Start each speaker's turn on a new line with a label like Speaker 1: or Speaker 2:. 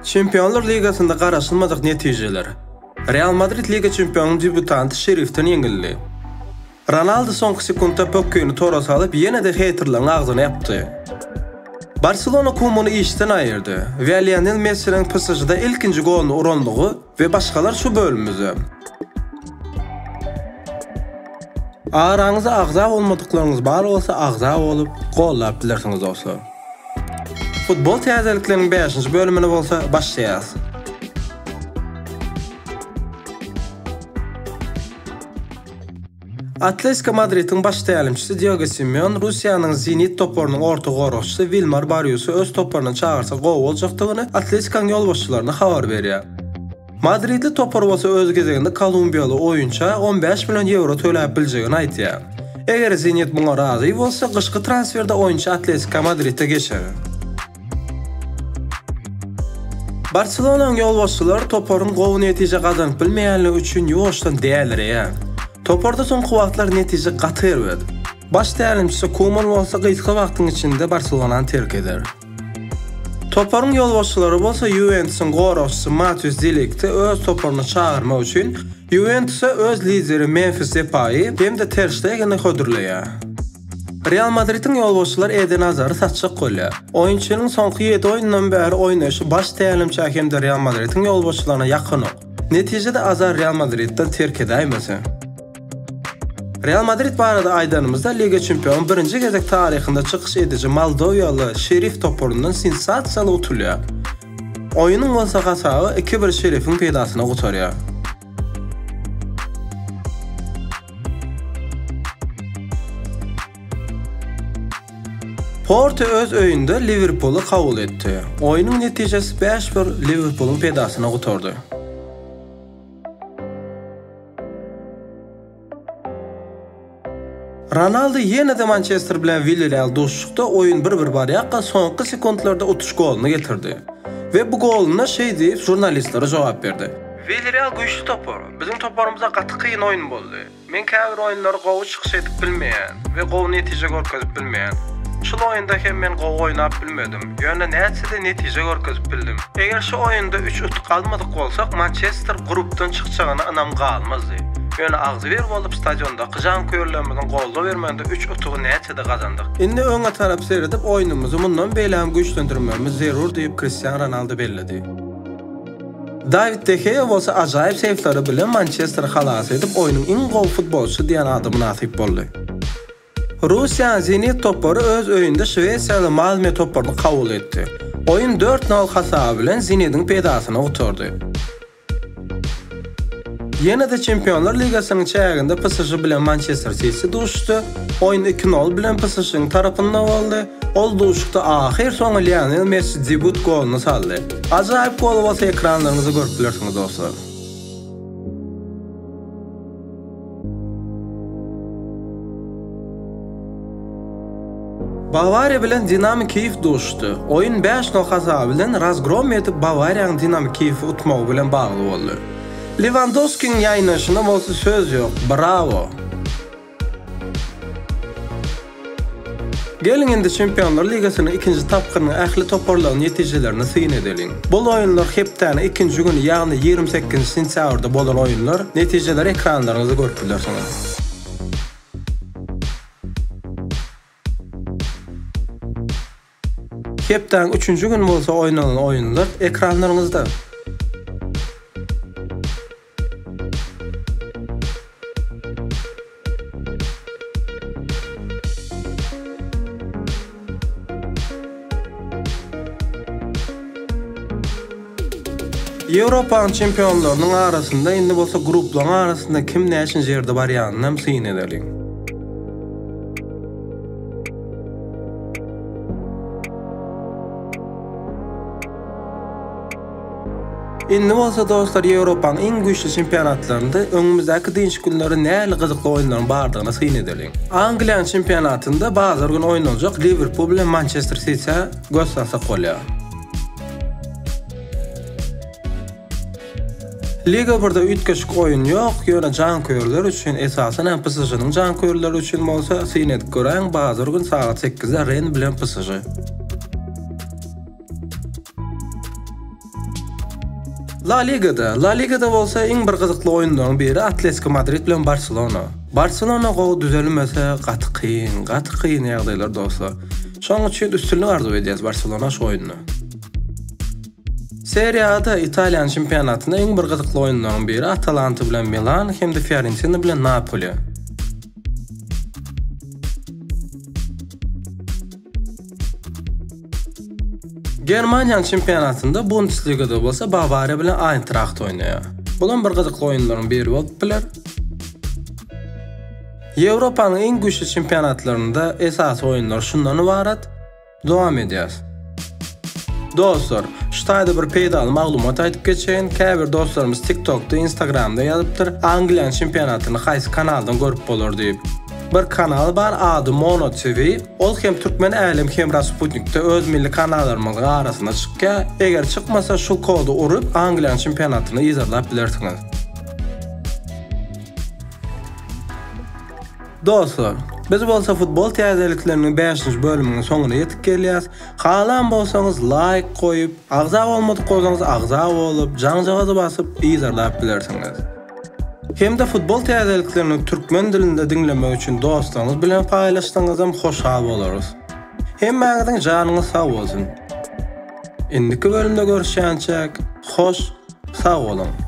Speaker 1: Çempionlar Ligasında qaraşılmadık netijeler. Real Madrid Liga çempionunun debutanti Şerif'ten yengildi. Ronaldo son sekundda pökküyünü tora salıp yine de haterların ağzını yaptı. Barcelona kumunu işten ayırdı ve Lionel Messi'nin PSG'da ilkinci golünü uranlığı ve başkalar şu bölümümüzü. Aranızda ağza olmadıklarınız bar olsa ağza olup gollap dilersiniz olsa. Futbol təzəliklərinin 5-ci bölümünə olsa başlayaq. Atletico Madrid'in baş təlimçisi Diego Simeone Rusiyanın Zenit toporunun orta qoruqçusu Vilmar Barrios'u öz toporuna çağırsa qov olacaqdığını Atletico'nun yolbaşçılarına xabar verir. Madridli topor olsa öz gezeginde Kolumbiyalı oyunça 15 milyon euro töləb biləcəyini aytdı. Eğer Zenit buna razı olsa qışqı transferde oyuncu Atletico Madrid'e geçer. Barcelona'nın yolbaşçıları toporun qovu netije qazanıp bilmeyenliği üçün yoğuşdan değerleri. Toporda son quvaqlar netije qatır verdi. Baş təlimçisi Koeman olsa qıytqı vaxtın içinde Barcelona'nı terk eder. Toporun yolbaşçıları olsa Juventus'un qoruqçusu Matthijs de Ligt'i öz toporuna çağırma üçün Juventus'a öz lideri Memphis Depay'ı hem de Ter Stegen'i hödürlüyor. Real Madrid'in yolbaşçılar Eden Hazard'ı satacaq qoyla. Oyunçunun sonqı 7 oyundan beri oynayışı baş təlimçi hem de Real Madrid'in yolbaşçılarına yakın ol. Neticede Hazard Real Madrid'den terk edəymesi. Real Madrid barada aydanımızda Liga çempionu birinci gezek tarixinde çıxış edici Moldovalı Şerif toporundan sensasiyalı utuluyor. Oyunun olsa qasağı 2-1 Şerif'in peydasına qutarıyor. Porto öz öyündə Liverpool'u qabul etdi. Oyunun neticesi 5-1 Liverpool'un peydasına qutardı. Ronaldo yine de Manchester bilen Villarreal dostlukda oyun 1-1 bariyaqqa sonqı sekundlarda utuş golunu getirdi. Ve bu goluna şey deyip jurnalistlere cevap verdi. Villarreal güçlü topor. Bizim toporumuza qatı qıyın oyun boldu. Men käbir oyunları qovu çıxış edip bilmeyen ve qovu netije görkezip bilmeyen. Şul oyunda hem men qovu oynap bilmedim. Yönde näçede netije görkezip bildim. Eğer şu oyunda 3 utuq almadık bolsak Manchester gruptan çıkacağına anam qalmazdı. Yöne ağzı verip olup stadionda qıjan köylülerimizin qolda vermende 3 utuğu näçede qazandık. Indi öňe tarap seyredip oyunumuzu bundan beýlem güýçlendirmemiz zerur diýip Cristiano Ronaldo bellidi. David De Gea bolsa ajaýyp sevklary bilen Manchester halas edip oyunun iň gowy futbolçusy diýen adymy nasip boldy. Rusya Zenit toporu öz öyünde Şweýçarly Malmö toporunu qabul etdi. Oyun 4-0 hasabı bilen Zenit'in peýdasyna oturdy. Yine de Çempionlar Ligasının çayağında PSG bilen Manchester City duştu. Oyun 2-0 bilen PSG'nin tarafından oldu. Ol duşukta ahir sonu Lionel Messi debut golunu saldı. Acayip gol olsa ekranlarınızı görüp bilirsiniz dostlar. Bavaria bilen Dinamo Kiev duştu. Oyun 5-0 hasabı bilen razgrom edip Bavaria'nın Dinamo Kiev'i utmağı bilen bağlı oldu. Lewandowski'nin yayınlaşına bolsa söz yok. Bravo. Gelin indi Çempionlar Ligasının ikinci tapqırının ähli toporlarının netijelerini syn edelim. Bol oyunlar heptani ikinci günü yani 28 sentyabrda bolan oyunlar netijeleri ekranlarınızda görüp bilirsiniz. Hepten 3. gün bolsa oynanan oyunlar ekranlarınızda. Avrupa'nın çempionlarının arasında indi bolsa grupların arasında kim näçinji ýerde barýanyny hem syn edelim. Indi bolsa dostlar Avrupa'nın iň güýçli çempionatlarynda öňümüzdäki dinç günleri näli gyzykly oýunlaryň bardygyna syn edelim. Angliýanyň çempionatynda bazar gün oýnanjak Liverpool bilen Manchester City göz satsak bolýar. Liga 1-de ütkeşik oyun yok, ýöne janköýerler üçin esasen hem PSG'nin janköýerleri üçin bolsa syn edip gören bazar gün saat 8-de Rennes bilen PSG. La Ligada bolsa iň bir gyzykly oýunlaryň biri Atletico Madrid bilen Barcelona. Barcelona gowy düzelmese gaty kyn ýagdaýlar dostlar. Şoň üçin üstünlük arzu edýäs Barcelona şu oýuny. Serie A'da Italiýan çempionatyna iň bir gyzykly oýunlaryň biri Atalanta bilen Milan hem de Fiorentina bilen Napoli. Germaniýa çempionatynda Bundesligada bolsa Bavaria bilen Eintracht oýnaýar. Bulan bir gyzykly oýunlaryň biri bolup biler. Ýewropanyň iň güýçli çempionatlarynda esas oýunlar şundan ibarat. Dowam edýär. Dostlar, şu taýda bir peýdaly maglumat aýdyp geçeýin. Käbir dostlarymyz TikTokda, Instagramda ýazypdyr. Angliýa çempionatyny haýsy kanaldan görüp bolar diýip. Bir kanal bar, ady Mono TV. Ol hem Türkmen Älim hem Rasputin'de öz milli kanallarymyň arasyna çykýar. Eger çykmasa şu kodu urup Angliýa çempionatyny izlap bilersiňiz. Dostlar, biz bolsa futbol täzelikleriniň 5-nji bölümüniň soňuna ýetip gelýäs. Halan bolsaňyz like goýup, agza bolmady goýsaňyz agza bolup, jaňjaga basyp izlap bilersiňiz. Hem de futbol täzeliklerini türkmen dilinde dinlemek üçin dostlarınız bilen paýlaşsaňyzam hoşal bolarys. Hemmäňiziň janyňyz sag bolsun. Indiki bölümde görüşýänçek, hoş, sag bolun.